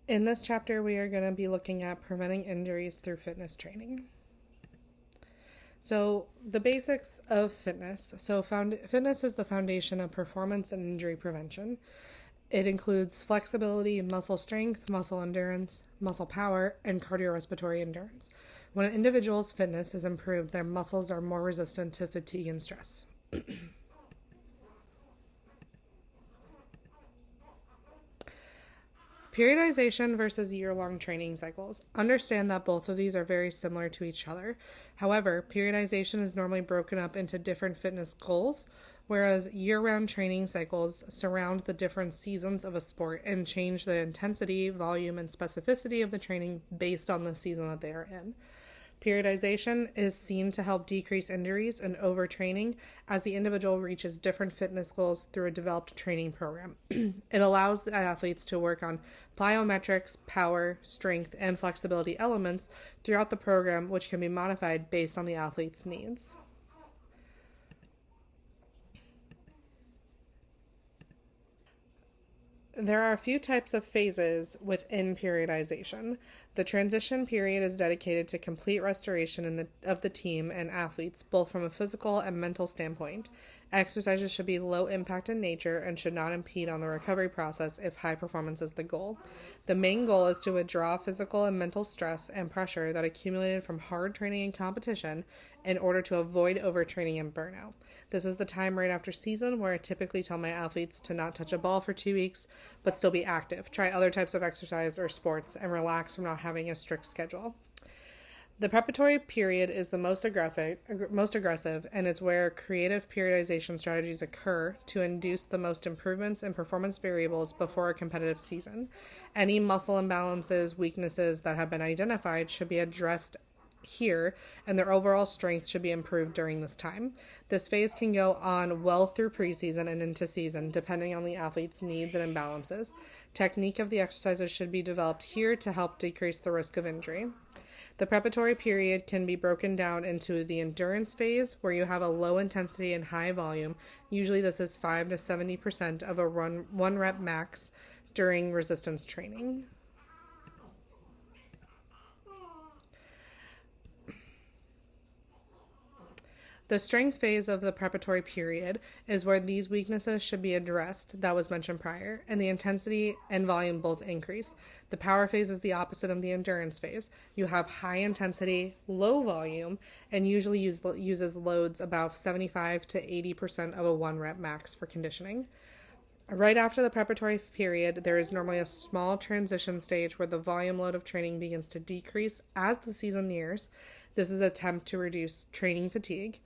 In this chapter, we are going to be looking at preventing injuries through fitness training. So, the basics of fitness. Fitness is the foundation of performance and injury prevention. It includes flexibility, muscle strength, muscle endurance, muscle power, and cardiorespiratory endurance. When an individual's fitness is improved, their muscles are more resistant to fatigue and stress. Periodization versus year-long training cycles. Understand that both of these are very similar to each other. However, periodization is normally broken up into different fitness goals, whereas year-round training cycles surround the different seasons of a sport and change the intensity, volume, and specificity of the training based on the season that they are in. Periodization is seen to help decrease injuries and overtraining as the individual reaches different fitness goals through a developed training program. It allows the athletes to work on plyometrics, power, strength, and flexibility elements throughout the program, which can be modified based on the athlete's needs. There are a few types of phases within periodization. The transition period is dedicated to complete restoration of the team and athletes, both from a physical and mental standpoint. Exercises should be low impact in nature and should not impede on the recovery process if high performance is the goal. The main goal is to withdraw physical and mental stress and pressure that accumulated from hard training and competition in order to avoid overtraining and burnout. This is the time right after season where I typically tell my athletes to not touch a ball for 2 weeks, but still be active. Try other types of exercise or sports and relax from not having a strict schedule. The preparatory period is the most aggressive, and is where creative periodization strategies occur to induce the most improvements in performance variables before a competitive season. Any muscle imbalances, weaknesses that have been identified should be addressed here, and their overall strength should be improved during this time. This phase can go on well through preseason and into season, depending on the athlete's needs and imbalances. Technique of the exercises should be developed here to help decrease the risk of injury. The preparatory period can be broken down into the endurance phase, where you have a low intensity and high volume. Usually this is 5 to 70% of a one rep max during resistance training. The strength phase of the preparatory period is where these weaknesses should be addressed that was mentioned prior, and the intensity and volume both increase. The power phase is the opposite of the endurance phase. You have high intensity, low volume, and usually uses loads about 75 to 80% of a one rep max for conditioning. Right after the preparatory period, there is normally a small transition stage where the volume load of training begins to decrease as the season nears. This is an attempt to reduce training fatigue.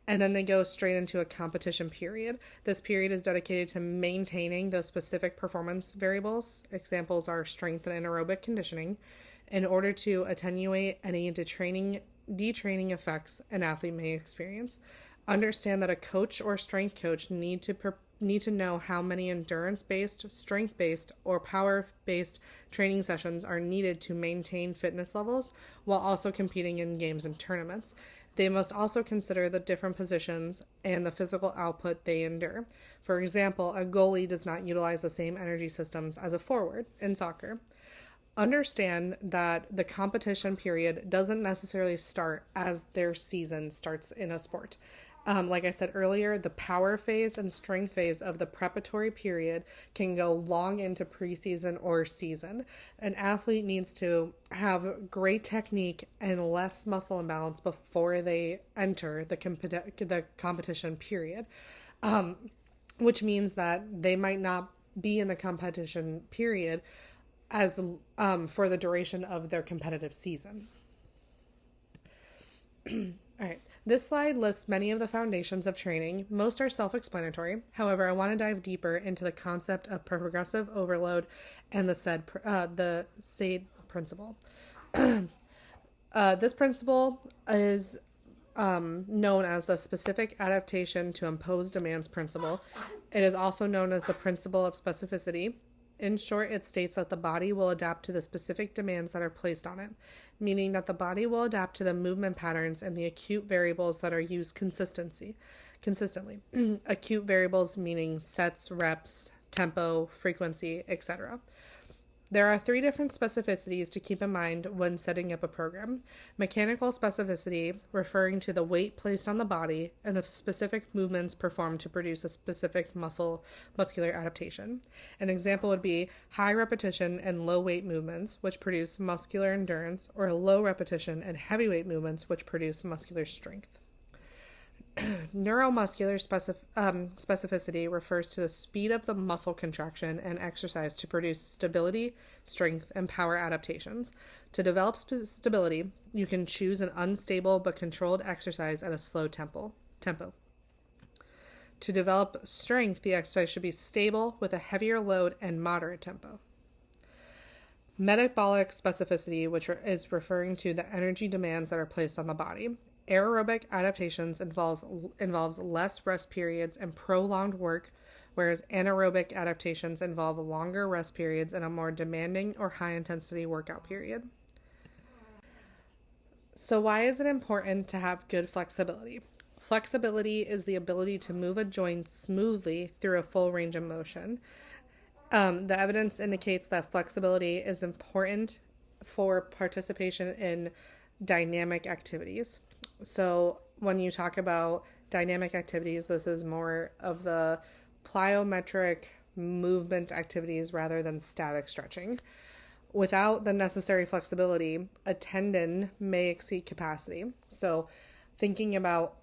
And then they go straight into a competition period. This period is dedicated to maintaining those specific performance variables. Examples are strength and anaerobic conditioning, in order to attenuate any detraining effects an athlete may experience. Understand that a coach or strength coach need to know how many endurance-based, strength-based, or power-based training sessions are needed to maintain fitness levels while also competing in games and tournaments. They must also consider the different positions and the physical output they endure. For example, a goalie does not utilize the same energy systems as a forward in soccer. Understand that the competition period doesn't necessarily start as their season starts in a sport. Like I said earlier, the power phase and strength phase of the preparatory period can go long into preseason or season. An athlete needs to have great technique and less muscle imbalance before they enter the competition period, which means that they might not be in the competition period as for the duration of their competitive season. All right. This slide lists many of the foundations of training. Most are self-explanatory. However, I want to dive deeper into the concept of progressive overload and the SAID principle. This principle is known as the specific adaptation to imposed demands principle. It is also known as the principle of specificity. In short, it states that the body will adapt to the specific demands that are placed on it, meaning that the body will adapt to the movement patterns and the acute variables that are used consistently. Acute variables meaning sets, reps, tempo, frequency, etc. There are three different specificities to keep in mind when setting up a program. Mechanical specificity, referring to the weight placed on the body and the specific movements performed to produce a specific muscular adaptation. An example would be high repetition and low weight movements, which produce muscular endurance, or low repetition and heavy weight movements, which produce muscular strength. Neuromuscular specificity refers to the speed of the muscle contraction and exercise to produce stability, strength, and power adaptations. To develop stability, you can choose an unstable but controlled exercise at a slow tempo. To develop strength, the exercise should be stable with a heavier load and moderate tempo. Metabolic specificity, which is referring to the energy demands that are placed on the body. Aerobic adaptations involves less rest periods and prolonged work, whereas anaerobic adaptations involve longer rest periods and a more demanding or high-intensity workout period. So why is it important to have good flexibility? Flexibility is the ability to move a joint smoothly through a full range of motion. The evidence indicates that flexibility is important for participation in dynamic activities. So when you talk about dynamic activities, this is more of the plyometric movement activities rather than static stretching. Without the necessary flexibility, a tendon may exceed capacity. So thinking about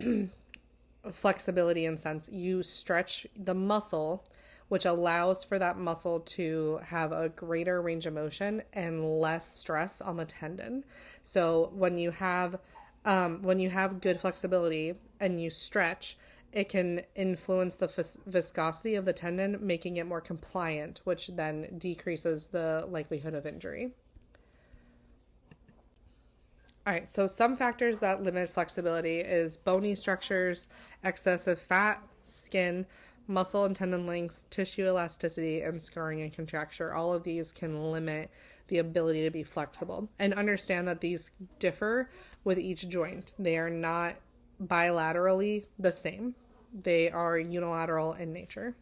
flexibility in sense, you stretch the muscle, which allows for that muscle to have a greater range of motion and less stress on the tendon. So when you have good flexibility and you stretch, it can influence the viscosity of the tendon, making it more compliant, which then decreases the likelihood of injury. All right, so some factors that limit flexibility is bony structures, excessive fat, skin, muscle and tendon lengths, tissue elasticity, and scarring and contracture. All of these can limit the ability to be flexible. And understand that these differ with each joint. They are not bilaterally the same. They are unilateral in nature.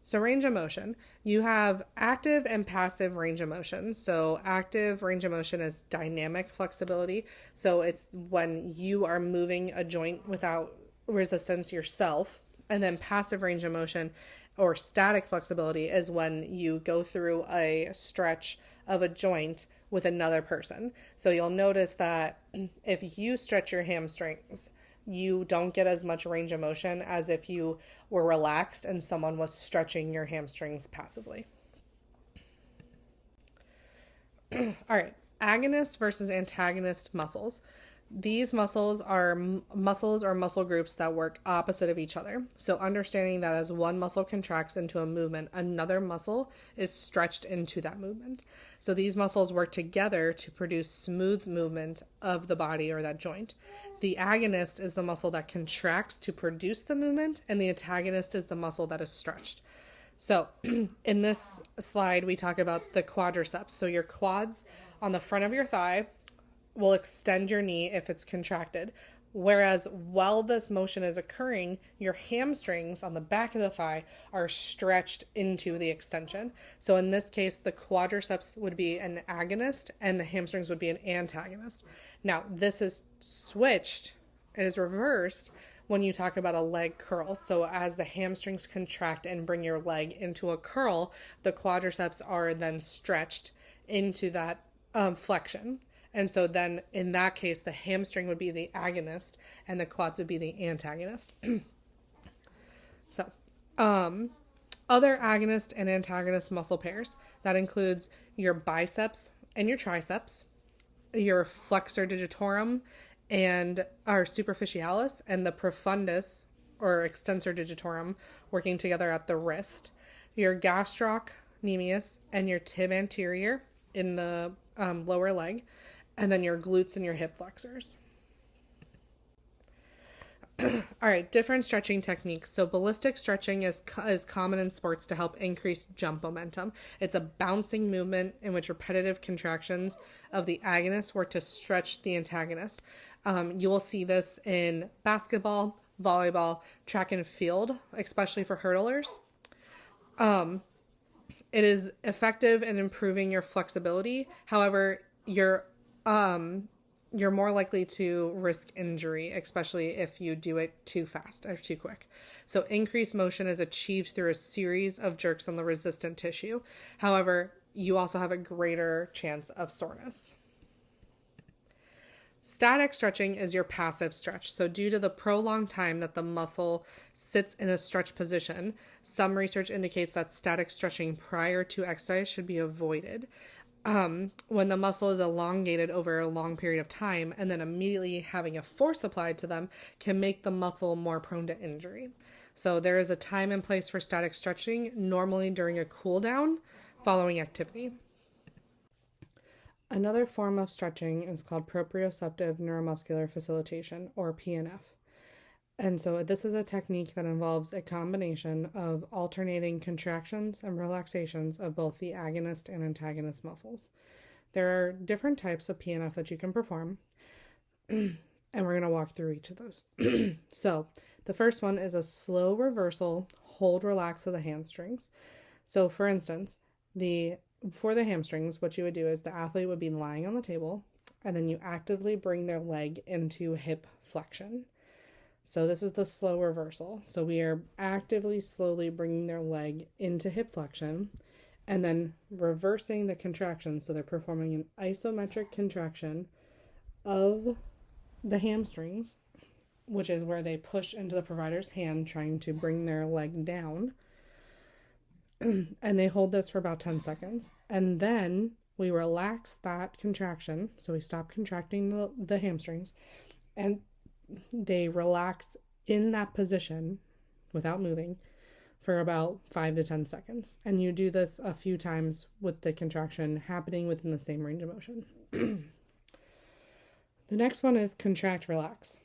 So range of motion. You have active and passive range of motion. So active range of motion is dynamic flexibility. So it's when you are moving a joint without resistance yourself. And then passive range of motion or static flexibility is when you go through a stretch of a joint with another person. So you'll notice that if you stretch your hamstrings, you don't get as much range of motion as if you were relaxed and someone was stretching your hamstrings passively. All right, agonist versus antagonist muscles. These muscles are muscles or muscle groups that work opposite of each other. So understanding that as one muscle contracts into a movement, another muscle is stretched into that movement. So these muscles work together to produce smooth movement of the body or that joint. The agonist is the muscle that contracts to produce the movement, and the antagonist is the muscle that is stretched. So in this slide, we talk about the quadriceps. So your quads on the front of your thigh will extend your knee if it's contracted. Whereas while this motion is occurring, your hamstrings on the back of the thigh are stretched into the extension. So in this case, the quadriceps would be an agonist and the hamstrings would be an antagonist. Now, this is switched, it is reversed when you talk about a leg curl. So as the hamstrings contract and bring your leg into a curl, the quadriceps are then stretched into that flexion. And so then in that case, the hamstring would be the agonist and the quads would be the antagonist. So, other agonist and antagonist muscle pairs, that includes your biceps and your triceps, your flexor digitorum and our superficialis, and the profundus or extensor digitorum working together at the wrist, your gastrocnemius and your tib anterior in the lower leg, and then your glutes and your hip flexors. All right, different stretching techniques. So ballistic stretching is common in sports to help increase jump momentum. It's a bouncing movement in which repetitive contractions of the agonist work to stretch the antagonist. You will see this in basketball, volleyball, track and field, especially for hurdlers. It is effective in improving your flexibility. However, you're more likely to risk injury, especially if you do it too fast or too quick. So increased motion is achieved through a series of jerks on the resistant tissue. However, you also have a greater chance of soreness. Static stretching is your passive stretch. So due to the prolonged time that the muscle sits in a stretch position, some research indicates that static stretching prior to exercise should be avoided. When the muscle is elongated over a long period of time and then immediately having a force applied to them can make the muscle more prone to injury. So there is a time and place for static stretching, normally during a cool down following activity. Another form of stretching is called proprioceptive neuromuscular facilitation, or PNF. And so this is a technique that involves a combination of alternating contractions and relaxations of both the agonist and antagonist muscles. There are different types of PNF that you can perform, and we're going to walk through each of those. So the first one is a slow reversal, hold, relax of the hamstrings. So for instance, for the hamstrings, what you would do is the athlete would be lying on the table, and then you actively bring their leg into hip flexion. So this is the slow reversal. So we are actively, slowly bringing their leg into hip flexion and then reversing the contraction. So they're performing an isometric contraction of the hamstrings, which is where they push into the provider's hand, trying to bring their leg down. And they hold this for about 10 seconds. And then we relax that contraction. So we stop contracting the hamstrings, and they relax in that position without moving for about 5 to 10 seconds. And you do this a few times with the contraction happening within the same range of motion. The next one is contract, relax.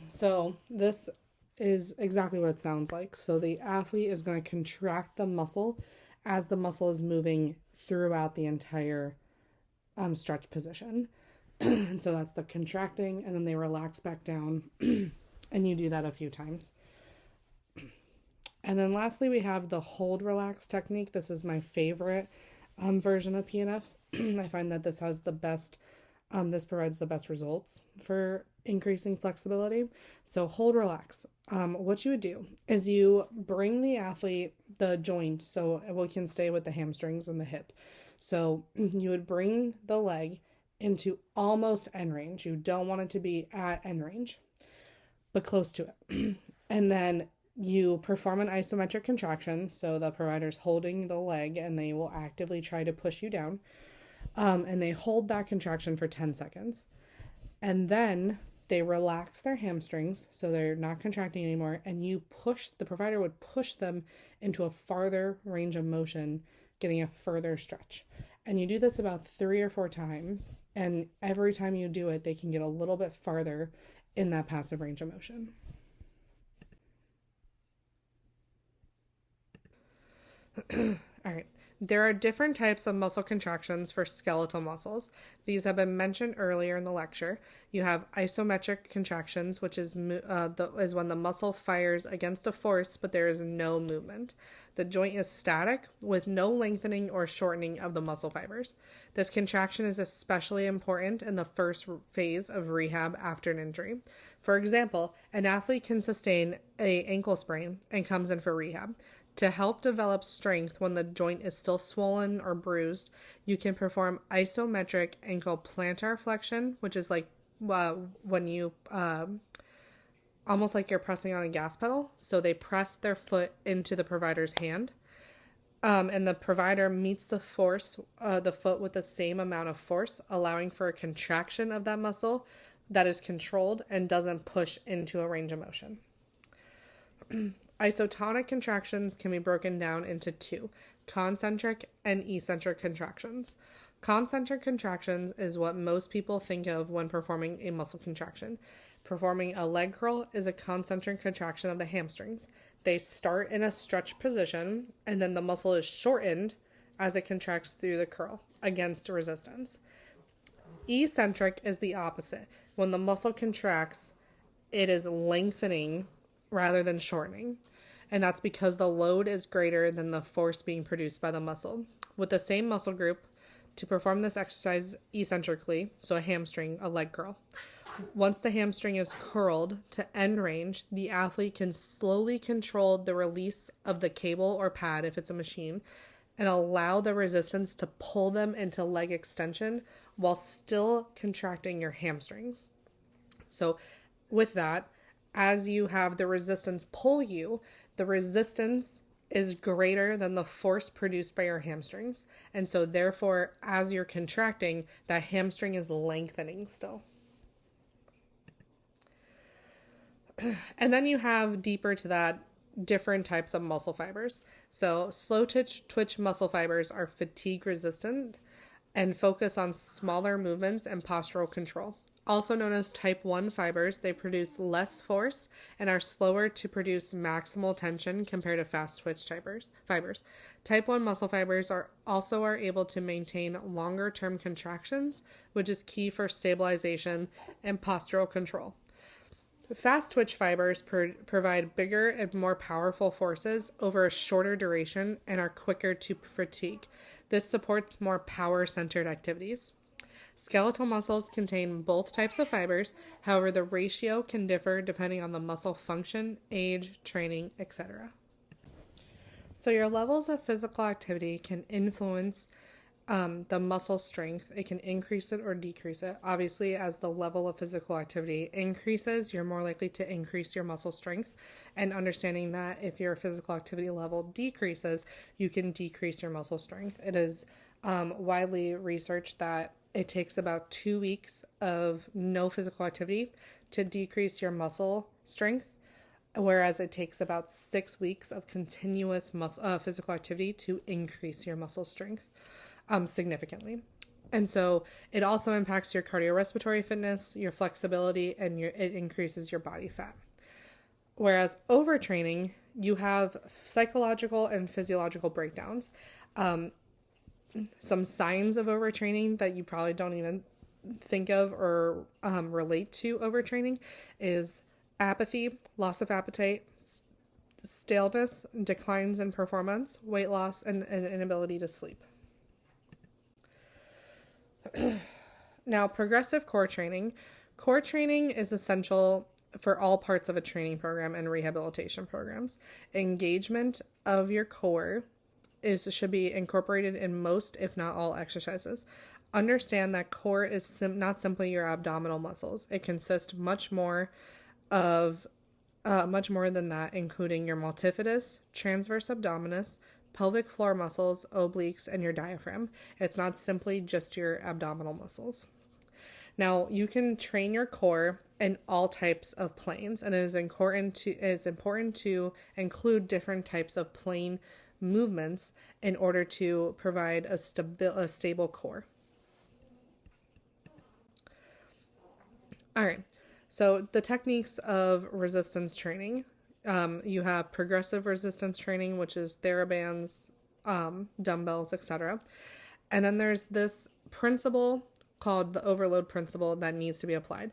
So this is exactly what it sounds like. So the athlete is going to contract the muscle as the muscle is moving throughout the entire stretch position. And so that's the contracting, and then they relax back down, and you do that a few times. And then lastly, we have the hold relax technique. This is my favorite version of PNF. I find that this has the best, this provides the best results for increasing flexibility. So hold relax. What you would do is you bring the athlete, the joint, so we can stay with the hamstrings and the hip. So you would bring the leg into almost end range. You don't want it to be at end range, but close to it. And then you perform an isometric contraction. So the provider's holding the leg and they will actively try to push you down. And they hold that contraction for 10 seconds. And then they relax their hamstrings, so they're not contracting anymore. And the provider would push them into a farther range of motion, getting a further stretch. And you do this about 3 or 4 times. And every time you do it, they can get a little bit farther in that passive range of motion. All right. There are different types of muscle contractions for skeletal muscles. These have been mentioned earlier in the lecture. You have isometric contractions, which is when the muscle fires against a force, but there is no movement. The joint is static with no lengthening or shortening of the muscle fibers. This contraction is especially important in the first phase of rehab after an injury. For example, an athlete can sustain an ankle sprain and comes in for rehab. To help develop strength when the joint is still swollen or bruised, you can perform isometric ankle plantar flexion, which is like when you almost like you're pressing on a gas pedal. So they press their foot into the provider's hand, and the provider meets the foot with the same amount of force, allowing for a contraction of that muscle that is controlled and doesn't push into a range of motion. Isotonic contractions can be broken down into 2, concentric and eccentric contractions. Concentric contractions is what most people think of when performing a muscle contraction. Performing a leg curl is a concentric contraction of the hamstrings. They start in a stretch position, and then the muscle is shortened as it contracts through the curl against resistance. Eccentric is the opposite. When the muscle contracts, it is lengthening rather than shortening. and that's because the load is greater than the force being produced by the muscle. With the same muscle group, to perform this exercise eccentrically, so a hamstring, a leg curl. Once the hamstring is curled to end range, the athlete can slowly control the release of the cable or pad if it's a machine and allow the resistance to pull them into leg extension while still contracting your hamstrings. So with that, as you have the resistance pull you, the resistance is greater than the force produced by your hamstrings. And so therefore, as you're contracting, that hamstring is lengthening still. And then you have deeper to that different types of muscle fibers. So slow twitch muscle fibers are fatigue resistant and focus on smaller movements and postural control. Also known as type 1 fibers, they produce less force and are slower to produce maximal tension compared to fast twitch fibers. Type 1 muscle fibers are able to maintain longer term contractions, which is key for stabilization and postural control. Fast twitch fibers provide bigger and more powerful forces over a shorter duration and are quicker to fatigue. This supports more power-centered activities. Skeletal muscles contain both types of fibers. However, the ratio can differ depending on the muscle function, age, training, etc. So your levels of physical activity can influence the muscle strength. It can increase it or decrease it. Obviously, as the level of physical activity increases, you're more likely to increase your muscle strength. And understanding that if your physical activity level decreases, you can decrease your muscle strength. It is widely researched that it takes about 2 weeks of no physical activity to decrease your muscle strength, whereas it takes about 6 weeks of continuous physical activity to increase your muscle strength significantly. And so it also impacts your cardiorespiratory fitness, your flexibility, and it increases your body fat. Whereas overtraining, you have psychological and physiological breakdowns. Some signs of overtraining that you probably don't even think of or relate to overtraining is apathy, loss of appetite, staleness, declines in performance, weight loss, and an inability to sleep. Now, progressive core training. Core training is essential for all parts of a training program and rehabilitation programs. Engagement of your core should be incorporated in most, if not all, exercises. Understand that core is not simply your abdominal muscles. It consists much more than that, including your multifidus, transverse abdominis, pelvic floor muscles, obliques, and your diaphragm. It's not simply just your abdominal muscles. Now, you can train your core in all types of planes, and it's important to include different types of plane movements in order to provide a stable core. All right, so the techniques of resistance training. You have progressive resistance training, which is TheraBands, dumbbells, etc. And then there's this principle called the overload principle that needs to be applied.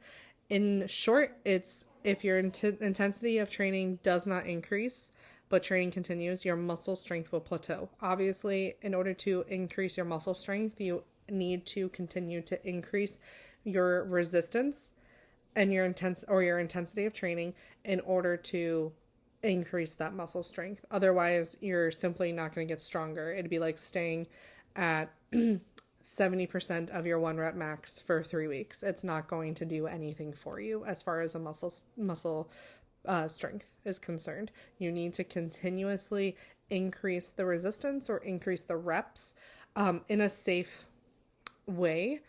In short, it's if your intensity of training does not increase, but training continues, your muscle strength will plateau. Obviously, in order to increase your muscle strength, you need to continue to increase your resistance and your intensity of training in order to increase that muscle strength. Otherwise, you're simply not going to get stronger. It'd be like staying at 70% of your 1 rep max for 3 weeks. It's not going to do anything for you as far as a muscle strength is concerned. You need to continuously increase the resistance or increase the reps in a safe way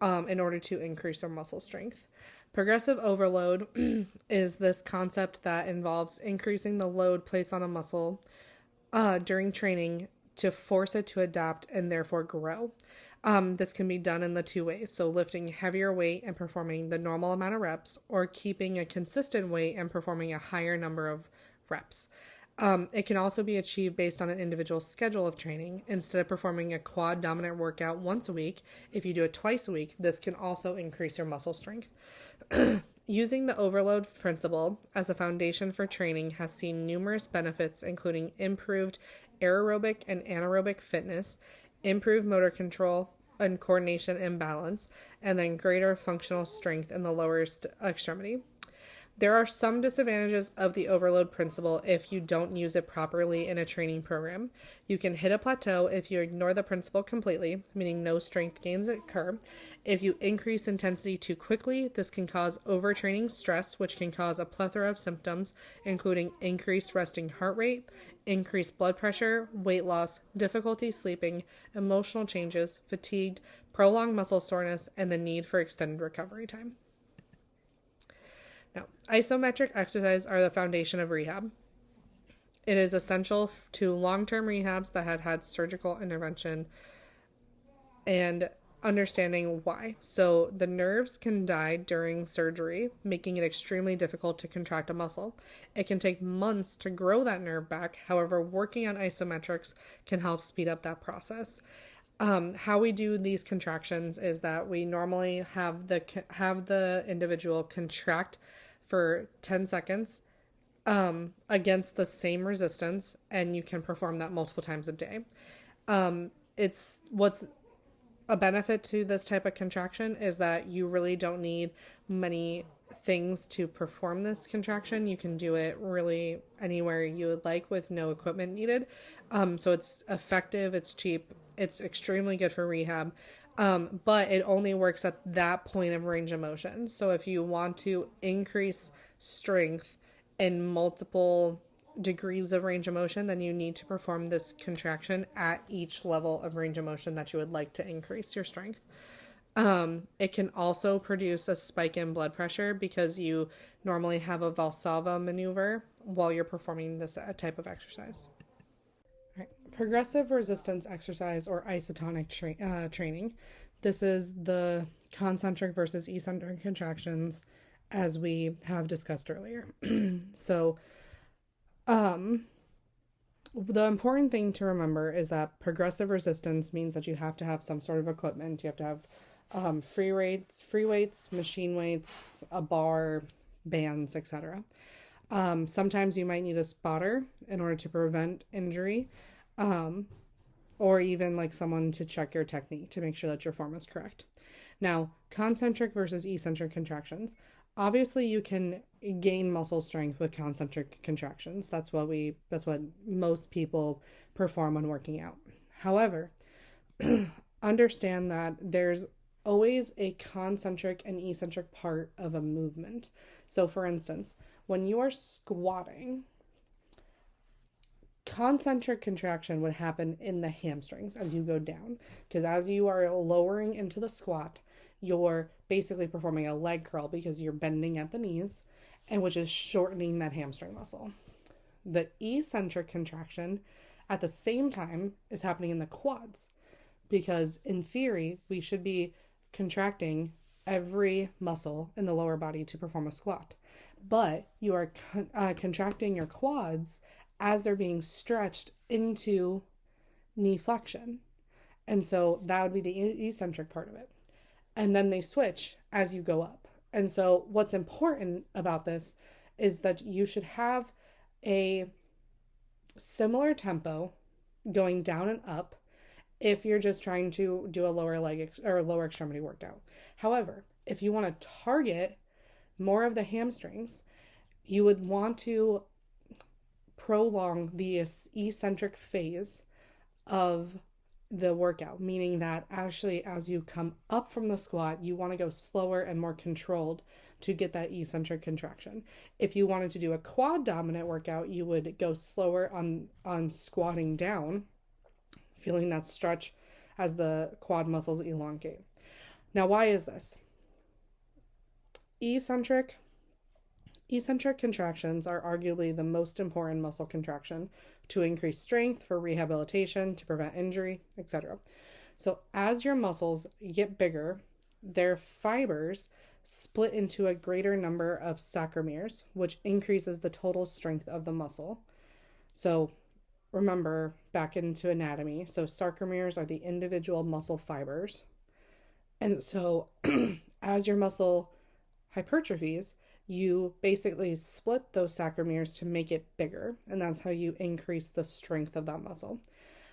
in order to increase our muscle strength. Progressive overload is this concept that involves increasing the load placed on a muscle during training to force it to adapt and therefore grow. This can be done in the 2 ways. So lifting heavier weight and performing the normal amount of reps, or keeping a consistent weight and performing a higher number of reps. It can also be achieved based on an individual schedule of training. Instead of performing a quad dominant workout once a week, if you do it twice a week, this can also increase your muscle strength. Using the overload principle as a foundation for training has seen numerous benefits, including improved aerobic and anaerobic fitness, improved motor control and coordination and balance, and then greater functional strength in the lower extremity. There are some disadvantages of the overload principle if you don't use it properly in a training program. You can hit a plateau if you ignore the principle completely, meaning no strength gains occur. If you increase intensity too quickly, this can cause overtraining stress, which can cause a plethora of symptoms, including increased resting heart rate, increased blood pressure, weight loss, difficulty sleeping, emotional changes, fatigue, prolonged muscle soreness, and the need for extended recovery time. Now, isometric exercise are the foundation of rehab. It is essential to long-term rehabs that had surgical intervention and understanding why. So the nerves can die during surgery, making it extremely difficult to contract a muscle. It can take months to grow that nerve back. However, working on isometrics can help speed up that process. How we do these contractions is that we normally have the individual contract for 10 seconds against the same resistance, and you can perform that multiple times a day. It's what's a benefit to this type of contraction is that you really don't need many things to perform this contraction. You can do it really anywhere you would like with no equipment needed. So it's effective, it's cheap, it's extremely good for rehab. But it only works at that point of range of motion. So if you want to increase strength in multiple degrees of range of motion, then you need to perform this contraction at each level of range of motion that you would like to increase your strength. It can also produce a spike in blood pressure because you normally have a Valsalva maneuver while you're performing this type of exercise. Right. Progressive resistance exercise or isotonic training. This is the concentric versus eccentric contractions as we have discussed earlier. So, the important thing to remember is that progressive resistance means that you have to have some sort of equipment. You have to have free weights, machine weights, a bar, bands, etc. Sometimes you might need a spotter in order to prevent injury, or even like someone to check your technique to make sure that your form is correct. Now, concentric versus eccentric contractions. Obviously, you can gain muscle strength with concentric contractions. That's what most people perform when working out. However, understand that there's always a concentric and eccentric part of a movement. So, for instance, when you are squatting, concentric contraction would happen in the hamstrings as you go down, because as you are lowering into the squat, you're basically performing a leg curl because you're bending at the knees, and which is shortening that hamstring muscle. The eccentric contraction at the same time is happening in the quads, because in theory we should be contracting every muscle in the lower body to perform a squat, but you are contracting your quads as they're being stretched into knee flexion. And so that would be the eccentric part of it. And then they switch as you go up. And so what's important about this is that you should have a similar tempo going down and up if you're just trying to do a lower leg or lower extremity workout. However, if you want to target more of the hamstrings, you would want to prolong the eccentric phase of the workout, meaning that actually as you come up from the squat, you want to go slower and more controlled to get that eccentric contraction. If you wanted to do a quad dominant workout, you would go slower on squatting down, feeling that stretch as the quad muscles elongate. Now, why is this? Eccentric contractions are arguably the most important muscle contraction to increase strength, for rehabilitation, to prevent injury, etc. So as your muscles get bigger, their fibers split into a greater number of sarcomeres, which increases the total strength of the muscle. So remember, back into anatomy, so sarcomeres are the individual muscle fibers. And so as your muscle hypertrophies, you basically split those sarcomeres to make it bigger, and that's how you increase the strength of that muscle.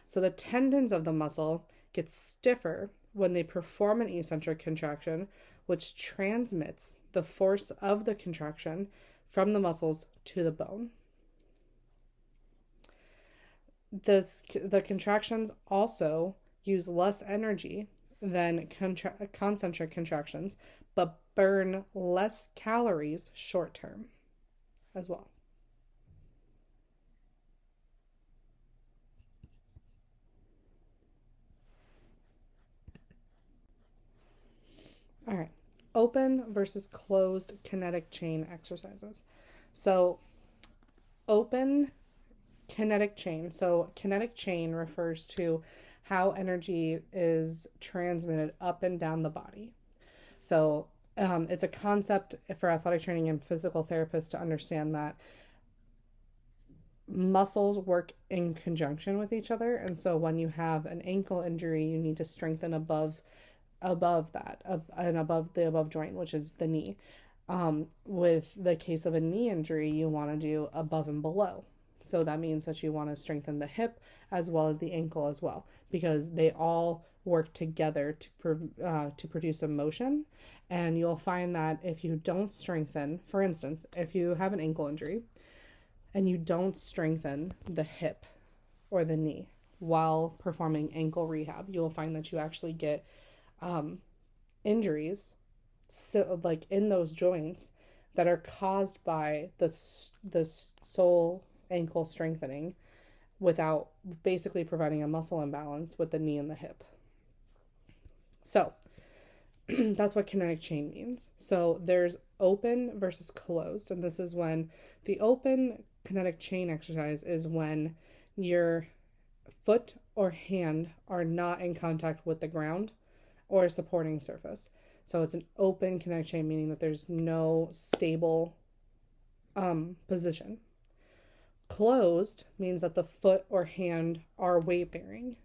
So the tendons of the muscle get stiffer when they perform an eccentric contraction, which transmits the force of the contraction from the muscles to the bone. The contractions also use less energy than concentric contractions, but burn less calories short term as well. All right. Open versus closed kinetic chain exercises. So, open kinetic chain. So, kinetic chain refers to how energy is transmitted up and down the body. So, it's a concept for athletic training and physical therapists to understand that muscles work in conjunction with each other. And so, when you have an ankle injury, you need to strengthen above that and above the above joint, which is the knee. With the case of a knee injury, you want to do above and below. So that means that you want to strengthen the hip as well as the ankle as well, because they all work together to produce a motion. And you'll find that if you don't strengthen, for instance, if you have an ankle injury and you don't strengthen the hip or the knee while performing ankle rehab, you'll find that you actually get injuries, so like in those joints, that are caused by the sole ankle strengthening without basically providing a muscle imbalance with the knee and the hip. So that's what kinetic chain means. So there's open versus closed, and this is when the open kinetic chain exercise is when your foot or hand are not in contact with the ground or a supporting surface. So it's an open kinetic chain, meaning that there's no stable position. Closed means that the foot or hand are weight bearing.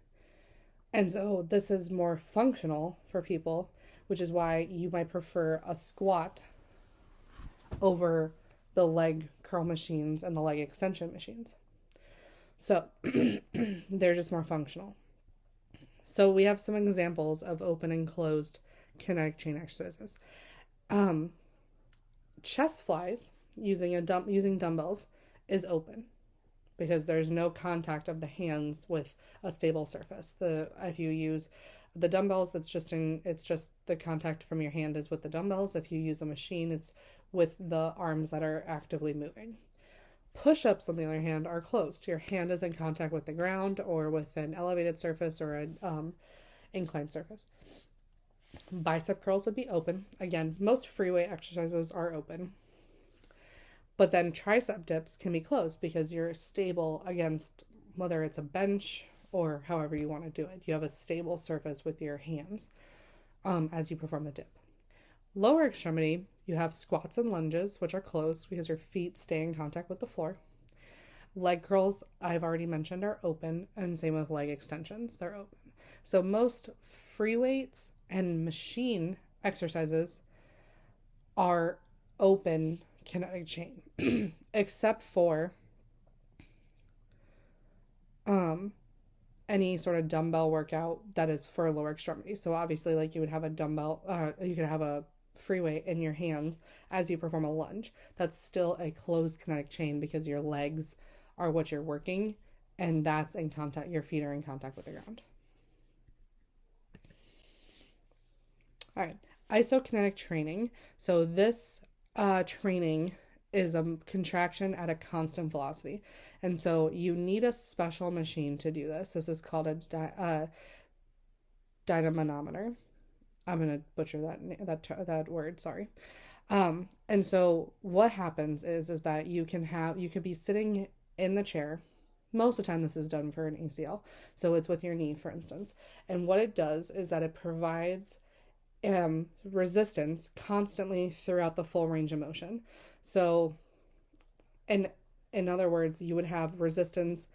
And so this is more functional for people, which is why you might prefer a squat over the leg curl machines and the leg extension machines. So they're just more functional. So we have some examples of open and closed kinetic chain exercises. Chest flies using dumbbells is open because there's no contact of the hands with a stable surface. If you use the dumbbells, it's just the contact from your hand is with the dumbbells. If you use a machine, it's with the arms that are actively moving. Push-ups, on the other hand, are closed. Your hand is in contact with the ground or with an elevated surface or an inclined surface. Bicep curls would be open. Again, most free weight exercises are open. But then tricep dips can be closed because you're stable against whether it's a bench or however you want to do it. You have a stable surface with your hands as you perform the dip. Lower extremity, you have squats and lunges, which are closed because your feet stay in contact with the floor. Leg curls, I've already mentioned, are open, and same with leg extensions, they're open. So most free weights and machine exercises are open kinetic chain, except for any sort of dumbbell workout that is for lower extremity. So obviously, like you would have a dumbbell, you could have a free weight in your hands as you perform a lunge. That's still a closed kinetic chain because your legs are what you're working, and that's in contact, your feet are in contact with the ground. All right, isokinetic training. So this training is a contraction at a constant velocity. And so you need a special machine to do this. This is called a dynamometer. I'm going to butcher that word, sorry. And so what happens is that you could be sitting in the chair. Most of the time this is done for an ACL. So it's with your knee, for instance. And what it does is that it provides resistance constantly throughout the full range of motion. So in other words, you would have resistance,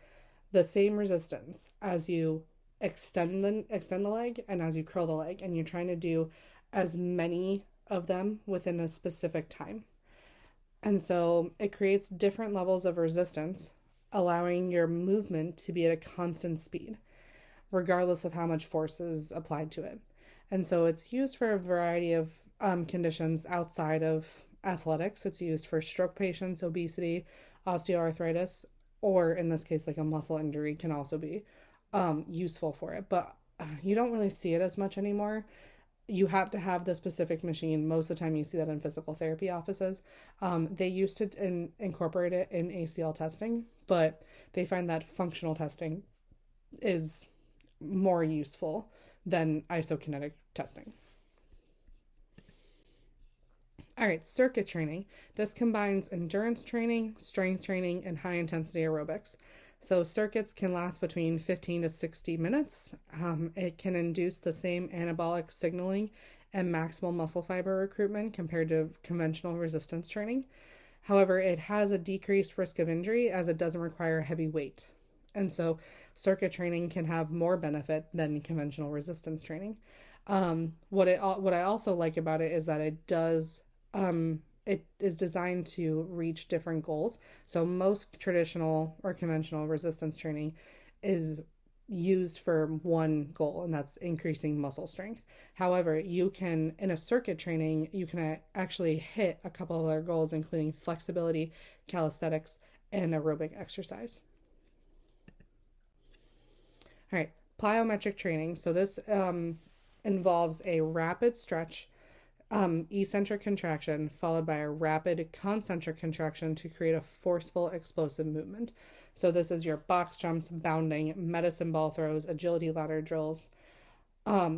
the same resistance as you extend the leg and as you curl the leg, and you're trying to do as many of them within a specific time. And so it creates different levels of resistance, allowing your movement to be at a constant speed, regardless of how much force is applied to it. And so it's used for a variety of conditions outside of athletics. It's used for stroke patients, obesity, osteoarthritis, or in this case, like a muscle injury can also be useful for it. But you don't really see it as much anymore. You have to have the specific machine. Most of the time, you see that in physical therapy offices. They used to incorporate it in ACL testing, but they find that functional testing is more useful than isokinetic testing. All right, circuit training. This combines endurance training, strength training, and high intensity aerobics. So circuits can last between 15 to 60 minutes. It can induce the same anabolic signaling and maximal muscle fiber recruitment compared to conventional resistance training. However, it has a decreased risk of injury as it doesn't require heavy weight. And so circuit training can have more benefit than conventional resistance training. What I also like about it is that it is designed to reach different goals. So most traditional or conventional resistance training is used for one goal, and that's increasing muscle strength. However, in a circuit training, you can actually hit a couple of other goals, including flexibility, calisthenics, and aerobic exercise. All right, plyometric training. So this involves a rapid stretch, eccentric contraction followed by a rapid concentric contraction to create a forceful explosive movement. So this is your box jumps, bounding, medicine ball throws, agility ladder drills,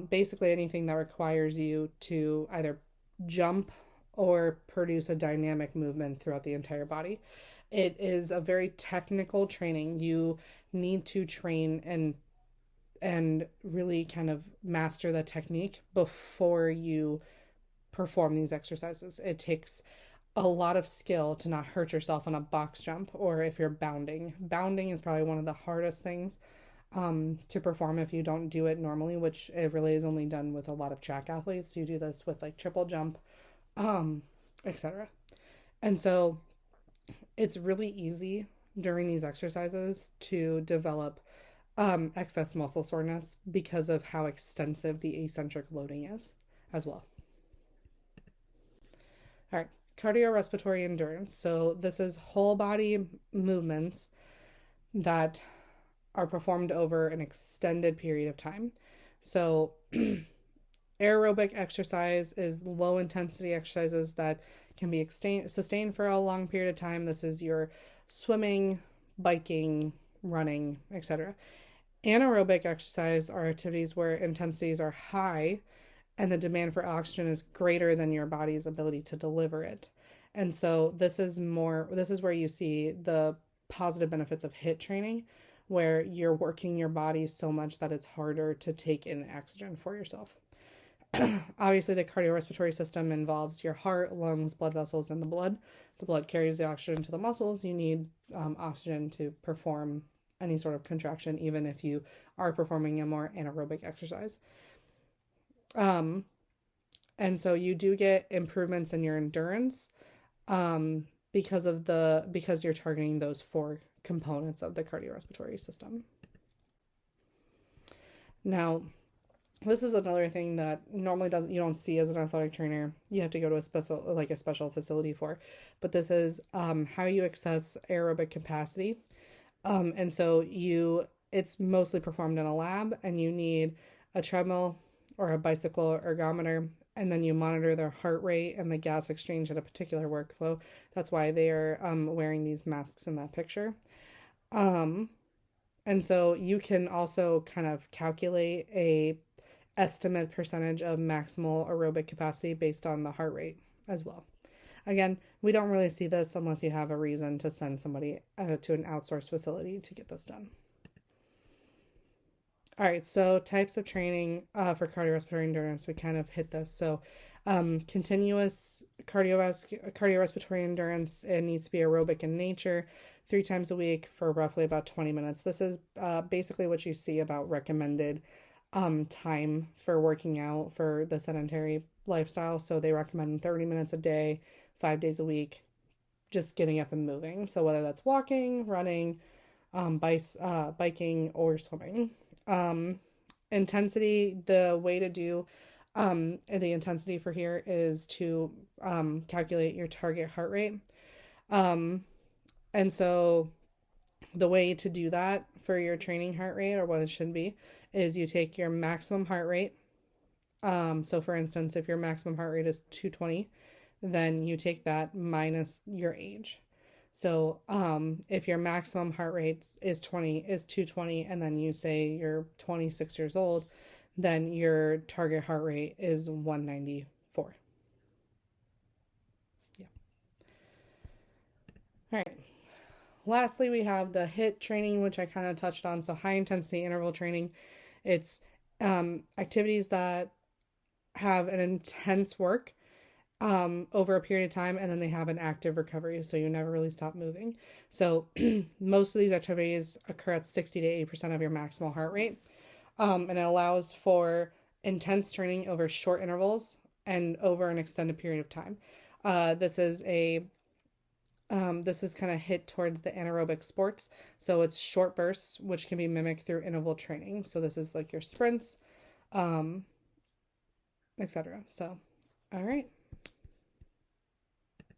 basically anything that requires you to either jump or produce a dynamic movement throughout the entire body. It is a very technical training. You need to train and really kind of master the technique before you perform these exercises. It takes a lot of skill to not hurt yourself on a box jump or if you're bounding. Bounding is probably one of the hardest things to perform if you don't do it normally, which it really is only done with a lot of track athletes. You do this with like triple jump, etc. And so it's really easy during these exercises to develop excess muscle soreness because of how extensive the eccentric loading is as well. All right, cardiorespiratory endurance. So this is whole body movements that are performed over an extended period of time. So aerobic exercise is low intensity exercises that can be sustained for a long period of time. This is your swimming, biking, running, etc. Anaerobic exercise are activities where intensities are high and the demand for oxygen is greater than your body's ability to deliver it. And so this is where you see the positive benefits of HIIT training, where you're working your body so much that it's harder to take in oxygen for yourself. Obviously, the cardiorespiratory system involves your heart, lungs, blood vessels, and the blood. The blood carries the oxygen to the muscles. You need oxygen to perform any sort of contraction, even if you are performing a more anaerobic exercise. And so you do get improvements in your endurance because you're targeting those four components of the cardiorespiratory system. Now, this is another thing that normally you don't see as an athletic trainer. You have to go to a special facility for, but this is how you access aerobic capacity. And so it's mostly performed in a lab, and you need a treadmill or a bicycle ergometer, and then you monitor their heart rate and the gas exchange at a particular workflow. That's why they are wearing these masks in that picture. And so you can also kind of calculate a estimate percentage of maximal aerobic capacity based on the heart rate as well. Again, we don't really see this unless you have a reason to send somebody to an outsourced facility to get this done. All right, so types of training for cardiorespiratory endurance, we kind of hit this. So continuous cardiorespiratory endurance, it needs to be aerobic in nature, 3 times a week for roughly about 20 minutes. This is basically what you see about recommended time for working out for the sedentary lifestyle. So they recommend 30 minutes a day, 5 days a week, just getting up and moving. So whether that's walking, running, biking, or swimming. Um, Intensity, the way to do the intensity for here is to calculate your target heart rate. Um, and so the way to do that for your training heart rate, or what it should be, is you take your maximum heart rate. So for instance, if your maximum heart rate is 220, then you take that minus your age. So if your maximum heart rate is 220, and then you say you're 26 years old, then your target heart rate is 194. Yeah. All right. Lastly, we have the HIIT training, which I kind of touched on. So high intensity interval training. It's activities that have an intense work over a period of time, and then they have an active recovery, so you never really stop moving. So most of these activities occur at 60 to 80% of your maximal heart rate, and it allows for intense training over short intervals and over an extended period of time. This is kind of hit towards the anaerobic sports, so it's short bursts, which can be mimicked through interval training. So this is like your sprints, etc. So, all right.